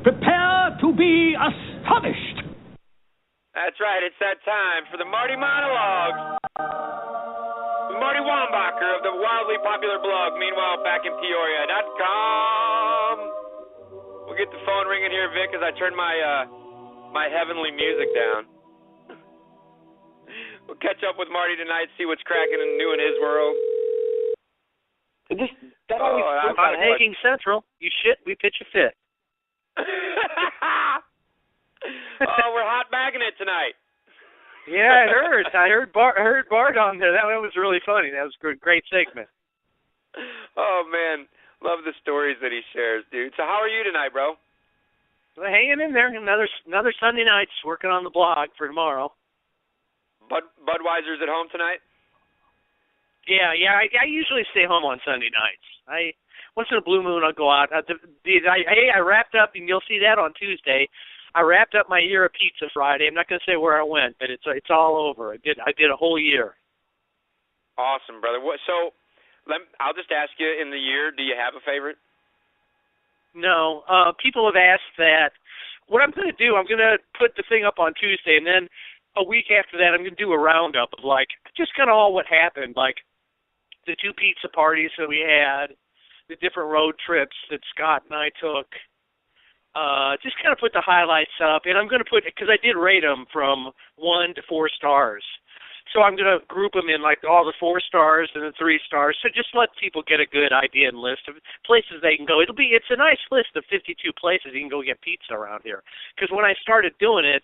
Prepare to be astonished. That's right, it's that time for the Marty Monologues. Marty Wombacher of the wildly popular blog, meanwhile, back in Peoria.com. We'll get the phone ringing here, Vic, as I turn my heavenly music down. We'll catch up with Marty tonight, see what's cracking and new in his world. That always on Hanging Central. You shit, we pitch a fit. Oh, we're hot bagging it tonight. Yeah, I heard Bart on there. That was really funny. That was a great segment. Oh man, love the stories that he shares, dude. So how are you tonight, bro? Well, hanging in there. Another Sunday night. Just working on the blog for tomorrow. Budweiser's at home tonight? Yeah. I usually stay home on Sunday nights. Once in a blue moon, I'll go out. I wrapped up, and you'll see that on Tuesday. I wrapped up my year of pizza Friday. I'm not going to say where I went, but it's all over. I did a whole year. Awesome, brother. I'll just ask you, in the year, do you have a favorite? No. People have asked that. What I'm going to do, I'm going to put the thing up on Tuesday, and then a week after that, I'm going to do a roundup of, just kind of all what happened, the 2 pizza parties that we had, the different road trips that Scott and I took. Just kind of put the highlights up, and I'm going to put, because I did rate them from 1 to 4 stars. So I'm going to group them in all the 4 stars and the 3 stars. So just let people get a good idea and list of places they can go. It's a nice list of 52 places you can go get pizza around here. Because when I started doing it,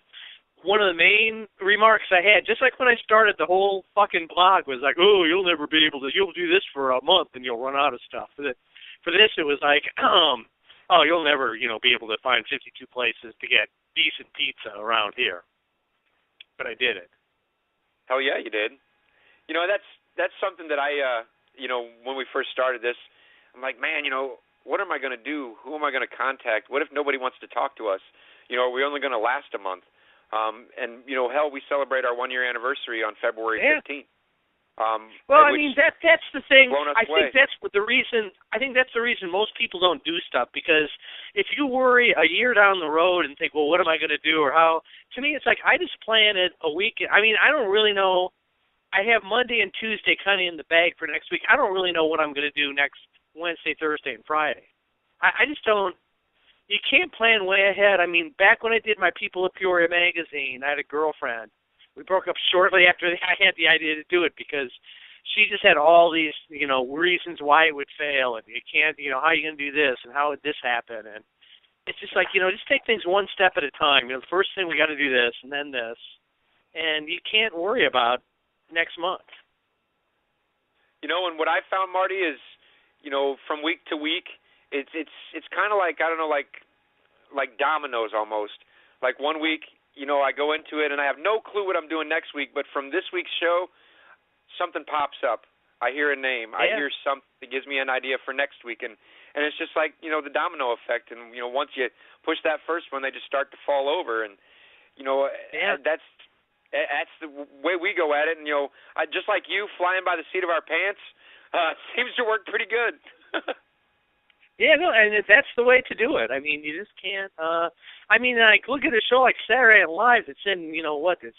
one of the main remarks I had, just like when I started the whole fucking blog, was you'll never be able to, you'll do this for a month and you'll run out of stuff. For this, it was you'll never, be able to find 52 places to get decent pizza around here. But I did it. Hell yeah, you did. That's something that I, when we first started this, I'm like, man, what am I going to do? Who am I going to contact? What if nobody wants to talk to us? Are we only going to last a month? And hell, we celebrate our 1-year anniversary on February 15th. That's the thing. I think that's the reason most people don't do stuff, because if you worry a year down the road and think, well, what am I going to do, or how? To me, it's I just plan it a week. I don't really know. I have Monday and Tuesday kind of in the bag for next week. I don't really know what I'm going to do next Wednesday, Thursday, and Friday. I just don't. You can't plan way ahead. Back when I did my People of Peoria magazine, I had a girlfriend. We broke up shortly after I had the idea to do it, because she just had all these, reasons why it would fail, and you can't, how are you going to do this, and how would this happen? And it's just just take things one step at a time. The first thing, we got to do this, and then this. And you can't worry about next month. And what I found, Marty, is, from week to week, it's kind of like dominoes almost. Like 1 week, I go into it and I have no clue what I'm doing next week, but from this week's show, something pops up. I hear a name. Yeah. I hear something that gives me an idea for next week, and it's just like, the domino effect, and once you push that first one, they just start to fall over, and that's the way we go at it. And I just like you, flying by the seat of our pants, seems to work pretty good. Yeah, no, and that's the way to do it. You just can't. Look at a show like Saturday Night Live. It's in, it's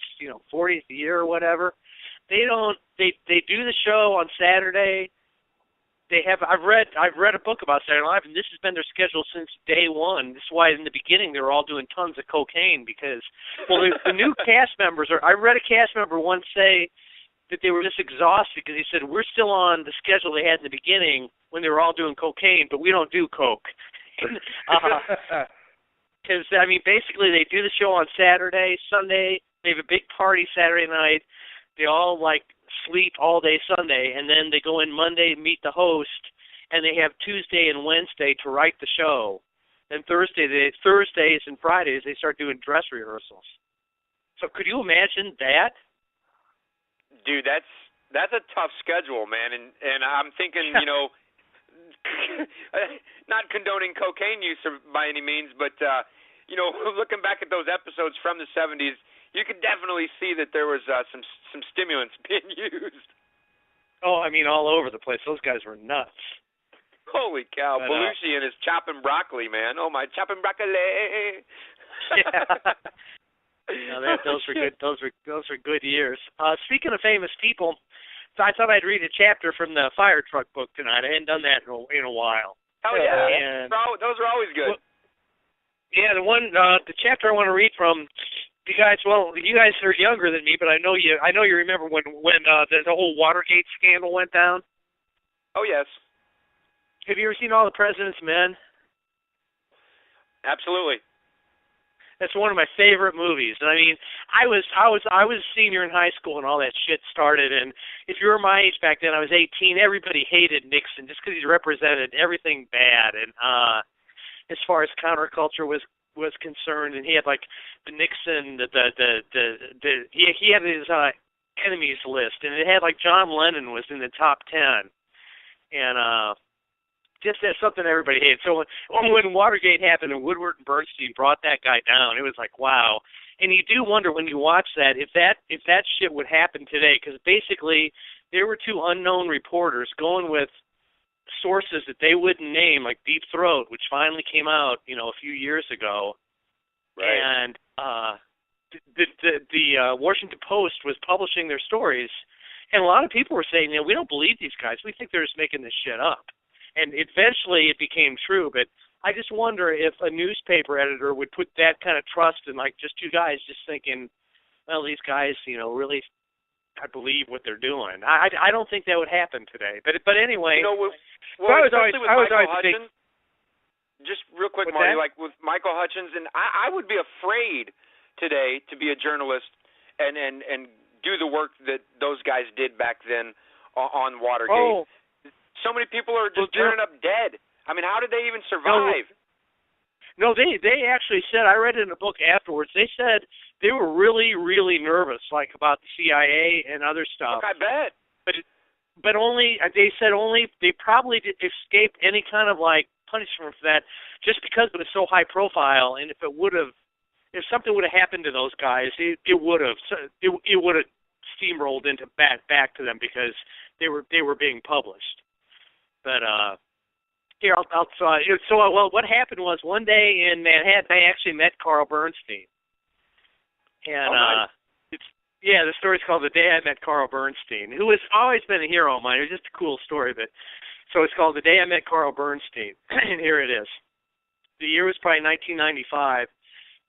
40th year or whatever. They do the show on Saturday. They have. I've read a book about Saturday Night Live, and this has been their schedule since day one. This is why in the beginning they were all doing tons of cocaine, because, the new cast members are. I read a cast member once say that they were just exhausted because he said, we're still on the schedule they had in the beginning when they were all doing cocaine, but we don't do coke. Because, basically they do the show on Saturday, Sunday, they have a big party Saturday night, they all, sleep all day Sunday, and then they go in Monday, meet the host, and they have Tuesday and Wednesday to write the show. Then Thursdays and Fridays, they start doing dress rehearsals. So could you imagine that? Dude, that's a tough schedule, man, and I'm thinking, not condoning cocaine use by any means, but looking back at those episodes from the 70s, you could definitely see that there was some stimulants being used. Oh, all over the place. Those guys were nuts. Holy cow. Belushi and his chopping broccoli, man. Oh, my chopping broccoli. Yeah. No, those were good. Those were good years. Speaking of famous people, I thought I'd read a chapter from the fire truck book tonight. I hadn't done that in a while. Oh yeah, those are always good. Well, yeah, the chapter I want to read from. You guys are younger than me, but I know you remember when the whole Watergate scandal went down. Oh yes. Have you ever seen All the President's Men? Absolutely. That's one of my favorite movies. And I mean, I was a senior in high school when all that shit started. And if you were my age back then, I was 18. Everybody hated Nixon just because he represented everything bad. And as far as counterculture was concerned, and he had like the Nixon, he had his enemies list, and it had like John Lennon was in the top 10, and just as something everybody hated. So when Watergate happened and Woodward and Bernstein brought that guy down, it was like, wow. And you do wonder when you watch that if that shit would happen today, because basically there were two unknown reporters going with sources that they wouldn't name, like Deep Throat, which finally came out, a few years ago. Right. And the Washington Post was publishing their stories, and a lot of people were saying, we don't believe these guys. We think they're just making this shit up. And eventually it became true, but I just wonder if a newspaper editor would put that kind of trust in, like, just two guys just thinking, well, these guys, really, I believe what they're doing. I don't think that would happen today. But anyway, especially with Michael Hutchins, just real quick, Marty, like with Michael Hutchins, and I would be afraid today to be a journalist and do the work that those guys did back then on Watergate. Oh. So many people are just turning up dead. I mean, how did they even survive? No, they actually said, I read it in a book afterwards, they said they were really, really nervous, like about the CIA and other stuff. Look, I bet. But they probably did escape any kind of like punishment for that, just because it was so high profile. And if something would have happened to those guys, it would have steamrolled into back to them because they were being published. But here I'll try. So what happened was one day in Manhattan, I actually met Carl Bernstein, and nice. The story's called "The Day I Met Carl Bernstein," who has always been a hero of mine. It was just a cool story, but so it's called "The Day I Met Carl Bernstein," and here it is. The year was probably 1995,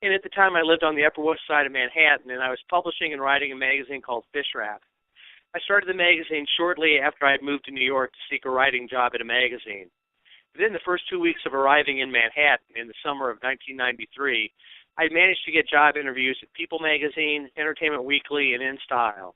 and at the time I lived on the Upper West Side of Manhattan, and I was publishing and writing a magazine called Fish Wrap. I started the magazine shortly after I had moved to New York to seek a writing job at a magazine. Within the first 2 weeks of arriving in Manhattan in the summer of 1993, I managed to get job interviews at People Magazine, Entertainment Weekly, and In Style.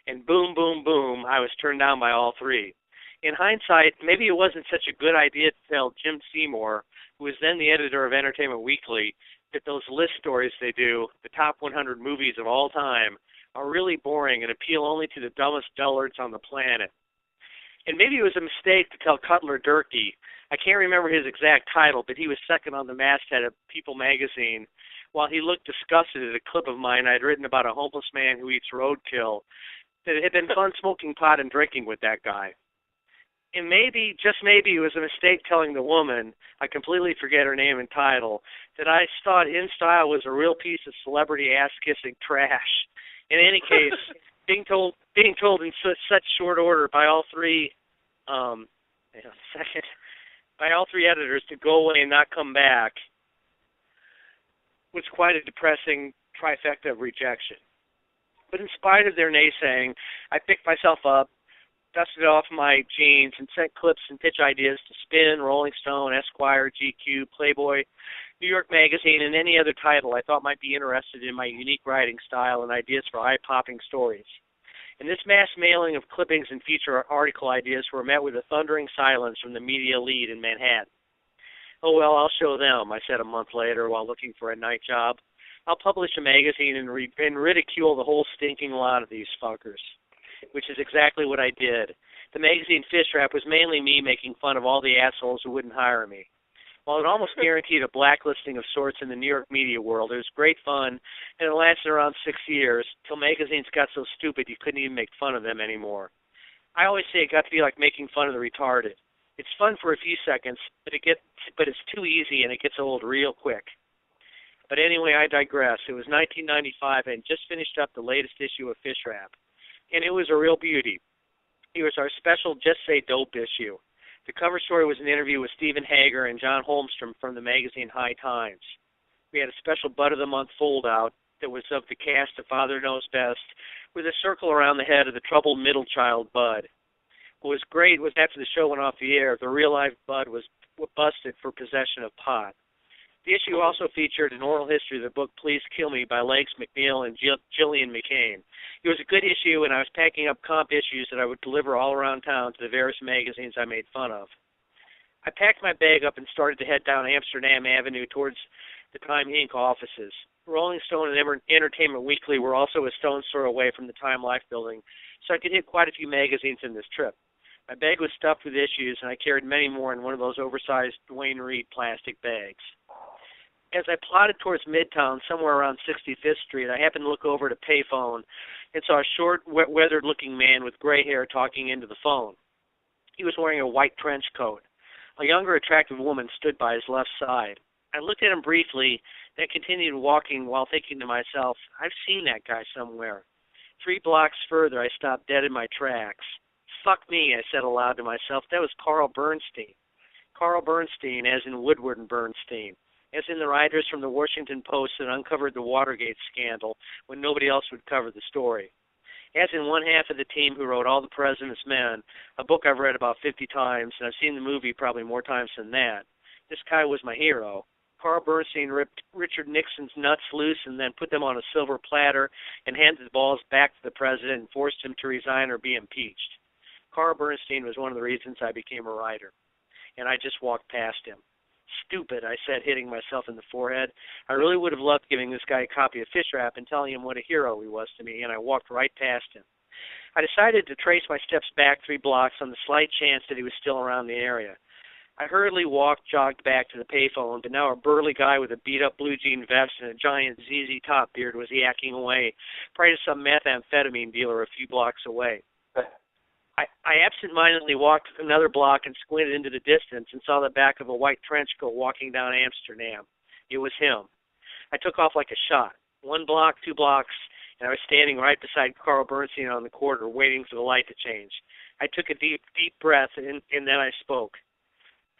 And boom, boom, boom, I was turned down by all three. In hindsight, maybe it wasn't such a good idea to tell Jim Seymour, who was then the editor of Entertainment Weekly, that those list stories they do, the top 100 movies of all time, are really boring and appeal only to the dumbest dullards on the planet. And maybe it was a mistake to tell Cutler Durkee. I can't remember his exact title, but he was second on the masthead of People magazine, while he looked disgusted at a clip of mine I'd written about a homeless man who eats roadkill. That it had been fun smoking pot and drinking with that guy. And maybe, just maybe, it was a mistake telling the woman, I completely forget her name and title, that I thought In Style was a real piece of celebrity ass-kissing trash. In any case, being told in such short order by all three editors to go away and not come back was quite a depressing trifecta of rejection. But in spite of their naysaying, I picked myself up, dusted off my jeans, and sent clips and pitch ideas to Spin, Rolling Stone, Esquire, GQ, Playboy, New York Magazine, and any other title I thought might be interested in my unique writing style and ideas for eye-popping stories. And this mass mailing of clippings and feature article ideas were met with a thundering silence from the media lead in Manhattan. Oh, well, I'll show them, I said a month later while looking for a night job. I'll publish a magazine and ridicule the whole stinking lot of these fuckers, which is exactly what I did. The magazine Fish Wrap was mainly me making fun of all the assholes who wouldn't hire me. While it almost guaranteed a blacklisting of sorts in the New York media world, it was great fun, and it lasted around 6 years, till magazines got so stupid you couldn't even make fun of them anymore. I always say it got to be like making fun of the retarded. It's fun for a few seconds, but it's too easy and it gets old real quick. But anyway, I digress. It was 1995 and just finished up the latest issue of Fish Wrap, and it was a real beauty. It was our special Just Say Dope issue. The cover story was an interview with Stephen Hager and John Holmstrom from the magazine High Times. We had a special Bud of the Month fold-out that was of the cast of Father Knows Best, with a circle around the head of the troubled middle child Bud. What was great was after the show went off the air, the real-life Bud was busted for possession of pot. The issue also featured an oral history of the book Please Kill Me by Legs McNeil and Gillian McCain. It was a good issue, and I was packing up comp issues that I would deliver all around town to the various magazines I made fun of. I packed my bag up and started to head down Amsterdam Avenue towards the Time Inc. offices. Rolling Stone and Entertainment Weekly were also a stone's throw away from the Time Life building, so I could hit quite a few magazines in this trip. My bag was stuffed with issues, and I carried many more in one of those oversized Duane Reade plastic bags. As I plodded towards Midtown, somewhere around 65th Street, I happened to look over at a payphone and saw a short, weathered-looking man with gray hair talking into the phone. He was wearing a white trench coat. A younger, attractive woman stood by his left side. I looked at him briefly, then continued walking while thinking to myself, I've seen that guy somewhere. 3 blocks further, I stopped dead in my tracks. Fuck me, I said aloud to myself. That was Carl Bernstein. Carl Bernstein, as in Woodward and Bernstein. As in the writers from the Washington Post that uncovered the Watergate scandal when nobody else would cover the story. As in one half of the team who wrote All the President's Men, a book I've read about 50 times, and I've seen the movie probably more times than that. This guy was my hero. Carl Bernstein ripped Richard Nixon's nuts loose and then put them on a silver platter and handed the balls back to the president and forced him to resign or be impeached. Carl Bernstein was one of the reasons I became a writer, and I just walked past him. Stupid, I said, hitting myself in the forehead. I really would have loved giving this guy a copy of Fish Wrap and telling him what a hero he was to me, and I walked right past him. I decided to trace my steps back 3 blocks on the slight chance that he was still around the area. I hurriedly jogged back to the payphone, but now a burly guy with a beat-up blue jean vest and a giant ZZ Top beard was yakking away, probably to some methamphetamine dealer a few blocks away. I absent-mindedly walked another block and squinted into the distance and saw the back of a white trench coat walking down Amsterdam. It was him. I took off like a shot. 1 block, 2 blocks, and I was standing right beside Carl Bernstein on the corner waiting for the light to change. I took a deep breath, and then I spoke.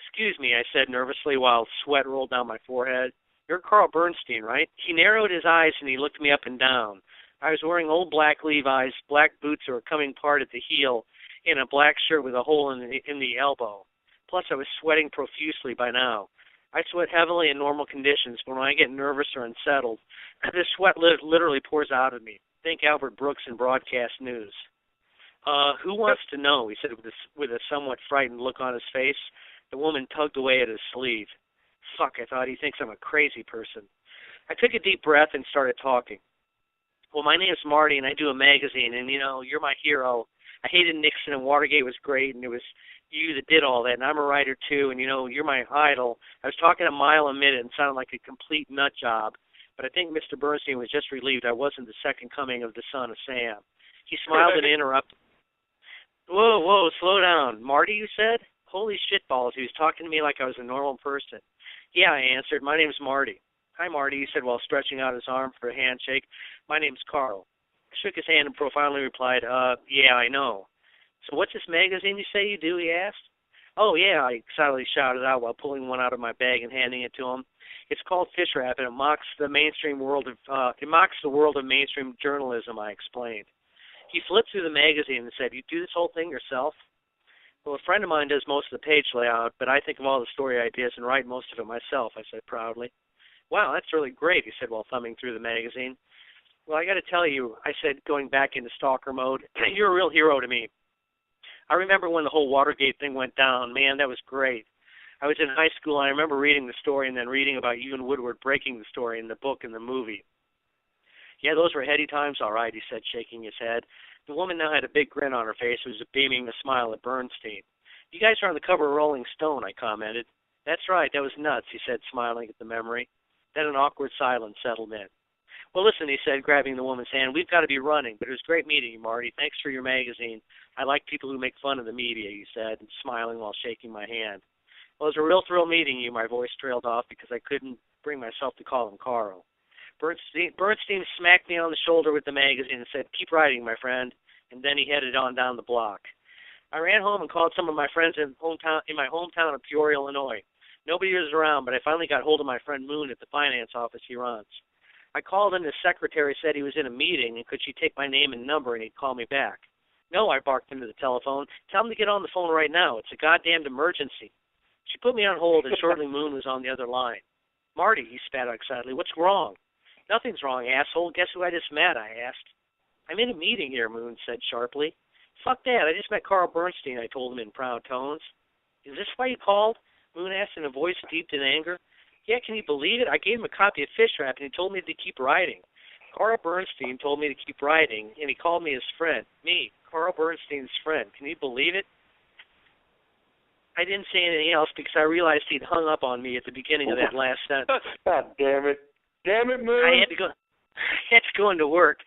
Excuse me, I said nervously while sweat rolled down my forehead. You're Carl Bernstein, right? He narrowed his eyes and he looked me up and down. I was wearing old black Levi's, black boots that were coming apart at the heel, and a black shirt with a hole in the elbow. Plus, I was sweating profusely by now. I sweat heavily in normal conditions, but when I get nervous or unsettled, the sweat literally pours out of me. Think Albert Brooks in broadcast news. Who wants to know? He said with a somewhat frightened look on his face. The woman tugged away at his sleeve. Fuck, I thought, he thinks I'm a crazy person. I took a deep breath and started talking. Well, my name's Marty, and I do a magazine, and, you're my hero. I hated Nixon, and Watergate was great, and it was you that did all that, and I'm a writer, too, and, you're my idol. I was talking a mile a minute and sounded like a complete nut job, but I think Mr. Bernstein was just relieved I wasn't the second coming of the son of Sam. He smiled and interrupted. Whoa, slow down. Marty, you said? Holy shitballs, he was talking to me like I was a normal person. Yeah, I answered. My name's Marty. Hi, Marty, he said while stretching out his arm for a handshake. My name's Carl. I shook his hand and profoundly replied, yeah, I know. So what's this magazine you say you do, he asked. Oh, yeah, I excitedly shouted out while pulling one out of my bag and handing it to him. It's called Fish Wrap, and it mocks the world of mainstream journalism, I explained. He flipped through the magazine and said, you do this whole thing yourself? Well, a friend of mine does most of the page layout, but I think of all the story ideas and write most of it myself, I said proudly. Wow, that's really great, he said while thumbing through the magazine. Well, I got to tell you, I said, going back into stalker mode, you're a real hero to me. I remember when the whole Watergate thing went down. Man, that was great. I was in high school, and I remember reading the story and then reading about you and Woodward breaking the story in the book and the movie. Yeah, those were heady times, all right, he said, shaking his head. The woman now had a big grin on her face and was beaming a smile at Bernstein. You guys are on the cover of Rolling Stone, I commented. That's right, that was nuts, he said, smiling at the memory. Then an awkward silence settled in. Well, listen, he said, grabbing the woman's hand, we've got to be running, but it was great meeting you, Marty. Thanks for your magazine. I like people who make fun of the media, he said, smiling while shaking my hand. Well, it was a real thrill meeting you. My voice trailed off because I couldn't bring myself to call him Carl. Bernstein smacked me on the shoulder with the magazine and said, keep writing, my friend, and then he headed on down the block. I ran home and called some of my friends in my hometown of Peoria, Illinois. Nobody was around, but I finally got hold of my friend Moon at the finance office he runs. I called him. His secretary said he was in a meeting, and could she take my name and number, and he'd call me back. No, I barked into the telephone. Tell him to get on the phone right now. It's a goddamned emergency. She put me on hold, and shortly Moon was on the other line. Marty, he spat out excitedly, what's wrong? Nothing's wrong, asshole. Guess who I just met, I asked. I'm in a meeting here, Moon said sharply. Fuck that. I just met Carl Bernstein, I told him in proud tones. Is this why you called? Moon asked in a voice steeped in anger. Yeah, can you believe it? I gave him a copy of Fish Wrap, and he told me to keep writing. Carl Bernstein told me to keep writing, and he called me his friend. Me, Carl Bernstein's friend. Can you believe it? I didn't say anything else because I realized he'd hung up on me at the beginning of that last sentence. God damn it. Damn it, Moon. I had to go into work,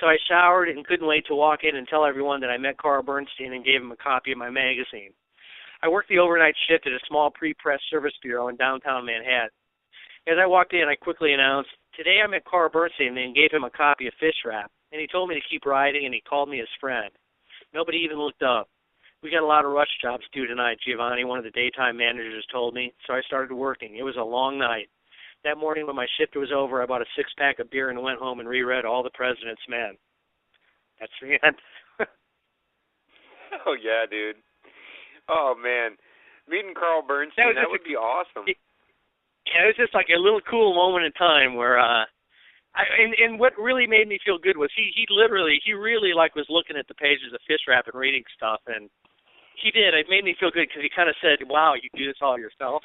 so I showered and couldn't wait to walk in and tell everyone that I met Carl Bernstein and gave him a copy of my magazine. I worked the overnight shift at a small pre-press service bureau in downtown Manhattan. As I walked in, I quickly announced, today I met Carl Bernstein and gave him a copy of Fish Wrap, and he told me to keep writing, and he called me his friend. Nobody even looked up. We got a lot of rush jobs due tonight, Giovanni, one of the daytime managers told me, so I started working. It was a long night. That morning when my shift was over, I bought a six-pack of beer and went home and reread All the President's Men. That's the end. Oh, yeah, dude. Oh, man. Meeting Carl Bernstein, that would be awesome. Yeah, it was just like a little cool moment in time where, and what really made me feel good was he really like was looking at the pages of Fish Wrap and reading stuff, and he did. It made me feel good because he kind of said, "Wow, you do this all yourself."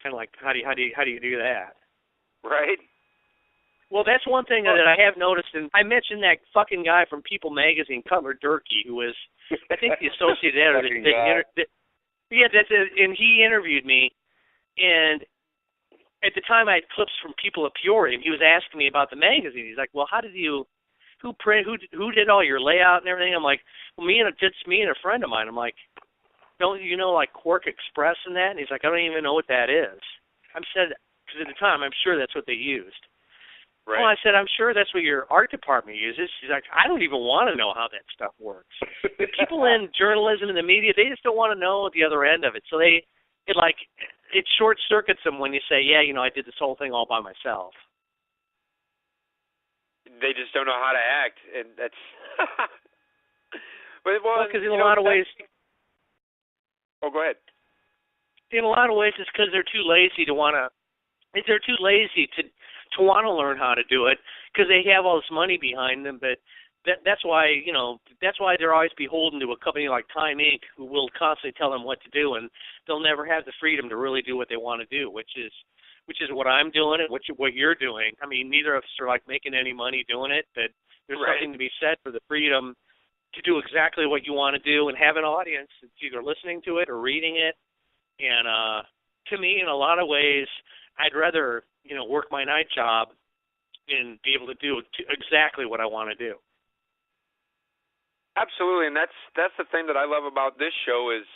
Kind of like, how do you do that? Right. Well, that's one thing that I have noticed, and I mentioned that fucking guy from People Magazine, Cutler Durkee, who was, I think, the associate editor. Yeah, that's it. And he interviewed me, and at the time I had clips from People of Peoria, and he was asking me about the magazine. He's like, "Well, who did all your layout and everything?" I'm like, "Well, just me and a friend of mine." I'm like, "Don't you know like Quark Express and that?" And he's like, "I don't even know what that is." I said, because at the time I'm sure that's what they used. Right. Well, I said, "I'm sure that's what your art department uses." He's like, "I don't even want to know how that stuff works." The people in journalism and the media, they just don't want to know the other end of it. So it short circuits them when you say, "Yeah, I did this whole thing all by myself." They just don't know how to act, and that's. Well, because in a lot of ways. Oh, go ahead. In a lot of ways, it's because they're too lazy to want to. They're too lazy to want to learn how to do it because they have all this money behind them. But that's why that's why they're always beholden to a company like Time Inc., who will constantly tell them what to do, and they'll never have the freedom to really do what they want to do, which is what I'm doing and what you're doing. I mean, neither of us are like making any money doing it, but there's something to be said for the freedom to do exactly what you want to do and have an audience that's either listening to it or reading it. And to me, in a lot of ways, I'd rather work my night job and be able to do exactly what I want to do. Absolutely, and that's the thing that I love about this show is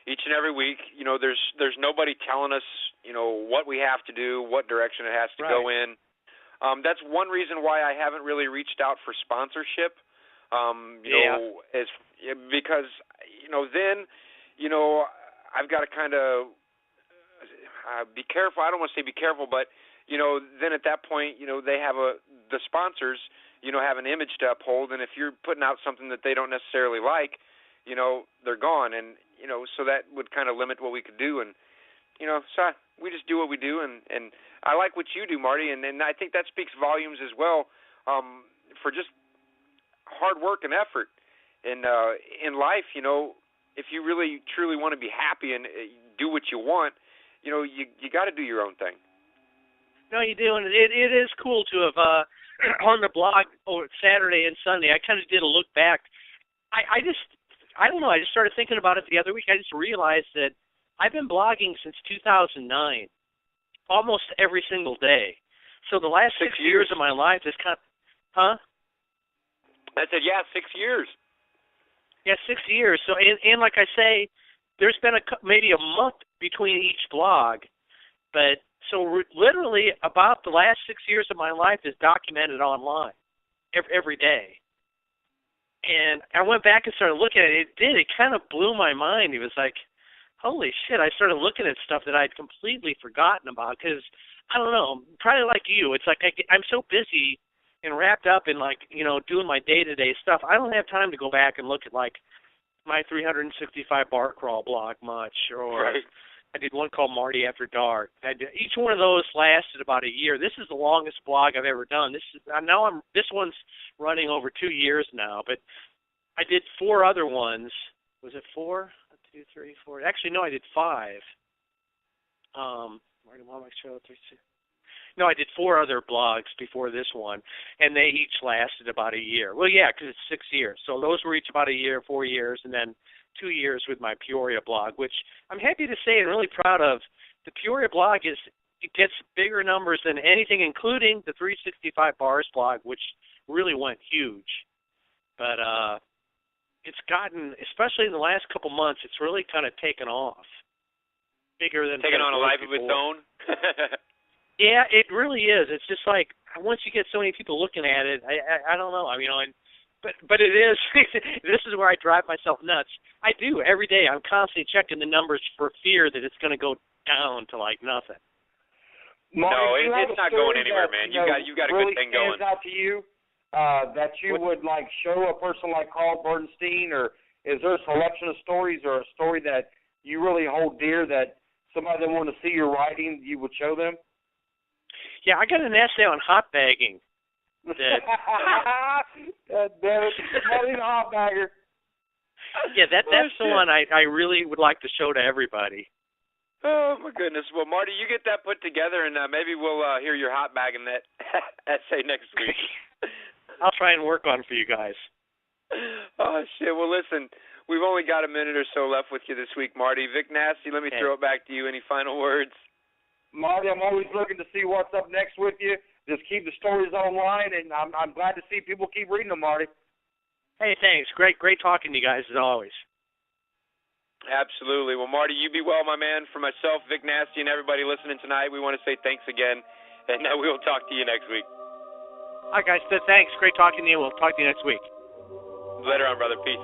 each and every week, there's nobody telling us, what we have to do, what direction it has to go in. That's one reason why I haven't really reached out for sponsorship. Because then I've got to kind of be careful. I don't want to say be careful, but then at that point, they have the sponsors, have an image to uphold, and if you're putting out something that they don't necessarily like, they're gone, and so that would kind of limit what we could do, and so we just do what we do, and I like what you do, Marty, and I think that speaks volumes as well for just hard work and effort, and in life, if you really truly want to be happy and do what you want, you got to do your own thing. No, you do, and it is cool to have on the blog Saturday and Sunday. I kind of did a look back. I don't know. I just started thinking about it the other week. I just realized that I've been blogging since 2009, almost every single day. So the last 6 years of my life is kind of Huh? I said, yeah, 6 years. Yeah, 6 years. So, and like I say, there's been maybe a month between each blog, but so literally about the last 6 years of my life is documented online every day. And I went back and started looking at it. It kind of blew my mind. It was like, holy shit, I started looking at stuff that I'd completely forgotten about because, I don't know, probably like you, it's like I'm so busy and wrapped up in, like, you know, doing my day-to-day stuff. I don't have time to go back and look at, like, my 365 bar crawl blog much, or right. I did one called Marty After Dark. Each one of those lasted about a year. This is the longest blog I've ever done. This one's running over 2 years now, but I did 4 other ones. Was it 4? 1, 2, 3, 4. Actually, no, I did 5. Marty Monologues Show 3, 2. No, I did 4 other blogs before this one, and they each lasted about a year. Well, yeah, because it's 6 years. So those were each about a year, 4 years, and then 2 years with my Peoria blog, which I'm happy to say and really proud of. The Peoria blog it gets bigger numbers than anything, including the 365 Bars blog, which really went huge. But it's gotten, especially in the last couple months, it's really kind of taken off. Bigger than taken on a life of its own. Yeah, it really is. It's just like once you get so many people looking at it, I don't know. I mean, but it is. This is where I drive myself nuts. I do every day. I'm constantly checking the numbers for fear that it's going to go down to like nothing. Marty, no, it's not going anywhere, man. You got a really good thing going. Stands out to you that you would like show a person like Carl Bernstein, or is there a selection of stories or a story that you really hold dear that somebody that want to see your writing you would show them? Yeah, I got an essay on hot bagging. God damn it, Marty the hot bagger. Yeah, that's the one I really would like to show to everybody. Oh my goodness! Well, Marty, you get that put together, and maybe we'll hear your hot bagging that essay next week. I'll try and work on it for you guys. Oh shit! Well, listen, we've only got a minute or so left with you this week, Marty. Vic Nasty, let me throw it back to you. Any final words? Marty, I'm always looking to see what's up next with you. Just keep the stories online, and I'm glad to see people keep reading them, Marty. Hey, thanks. Great talking to you guys, as always. Absolutely. Well, Marty, you be well, my man. For myself, Vic Nasty, and everybody listening tonight, we want to say thanks again, and we will talk to you next week. All right, guys. Thanks. Great talking to you. We'll talk to you next week. Later on, brother. Peace.